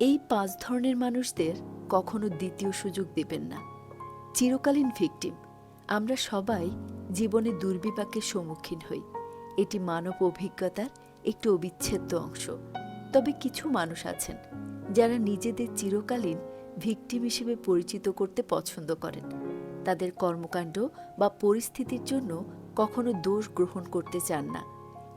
এই ৫ ধরনের মানুষদের কখনো দ্বিতীয় সুযোগ দেবেন না। চিরকালীন ভিকটিম। আমরা সবাই জীবনে দুর্বিপাকের সম্মুখীন হই। এটি মানব অভিজ্ঞতার একটি অবিচ্ছেদ্য অংশ। তবে কিছু মানুষ আছেন যারা নিজেদের চিরকালীন ভিকটিম হিসেবে পরিচিত করতে পছন্দ করেন। তাদের কর্মকাণ্ড বা পরিস্থিতির জন্য কখনো দোষ গ্রহণ করতে চান না।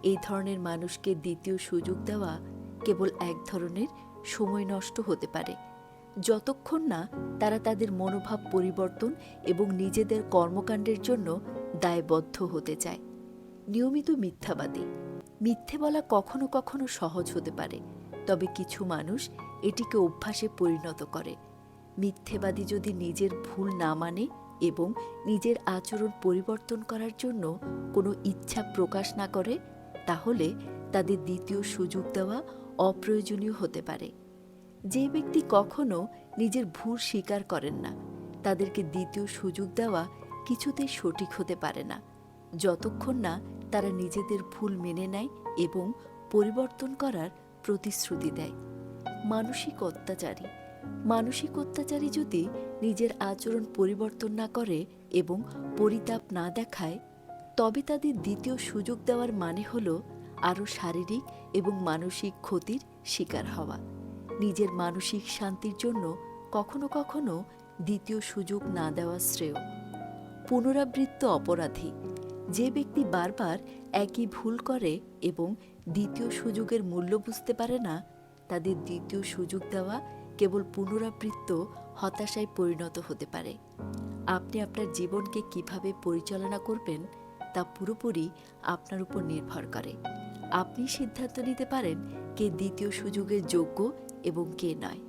এই ধরনের মানুষকে দ্বিতীয় সুযোগ দেওয়া কেবল এক ধরনের সময় নষ্ট হতে পারে, যতক্ষণ না তারা তাদের মনোভাব পরিবর্তন এবং নিজেদের কর্মকাণ্ডের জন্য দায়বদ্ধ হতে চায়। নিয়মিত মিথ্যাবাদী। মিথ্যে বলা কখনো কখনো সহজ হতে পারে, তবে কিছু মানুষ এটিকে অভ্যাসে পরিণত করে। মিথ্যেবাদী যদি নিজের ভুল না মানে এবং নিজের আচরণ পরিবর্তন করার জন্য কোনো ইচ্ছা প্রকাশ না করে, তাহলে তাদের দ্বিতীয় সুযোগ দেওয়া অপ্রয়োজনীয় হতে পারে। যে ব্যক্তি কখনো নিজের ভুল স্বীকার করেন না, তাদেরকে দ্বিতীয় সুযোগ দেওয়া কিছুতেই সঠিক হতে পারে না, যতক্ষণ না তারা নিজেদের ভুল মেনে নেয় এবং পরিবর্তন করার প্রতিশ্রুতি দেয়। মানসিক অত্যাচারী। মানসিক অত্যাচারী যদি নিজের আচরণ পরিবর্তন না করে এবং পরিতাপ না দেখায়, তবে তাদের দ্বিতীয় সুযোগ দেওয়ার মানে হল আরও শারীরিক এবং মানসিক ক্ষতির শিকার হওয়া। নিজের মানসিক শান্তির জন্য কখনো কখনো দ্বিতীয় সুযোগ না দেওয়া শ্রেয়। পুনরাবৃত্ত অপরাধী। যে ব্যক্তি বারবার একই ভুল করে এবং দ্বিতীয় সুযোগের মূল্য বুঝতে পারে না, তাদের দ্বিতীয় সুযোগ দেওয়া কেবল পুনরাবৃত্ত হতাশায় পরিণত হতে পারে। আপনি আপনার জীবনকে কিভাবে পরিচালনা করবেন তা পুরোপুরি আপনার উপর নির্ভর করে। আপনি সিদ্ধান্ত নিতে পারেন কে দ্বিতীয় সুযোগের যোগ্য এবং কে নয়।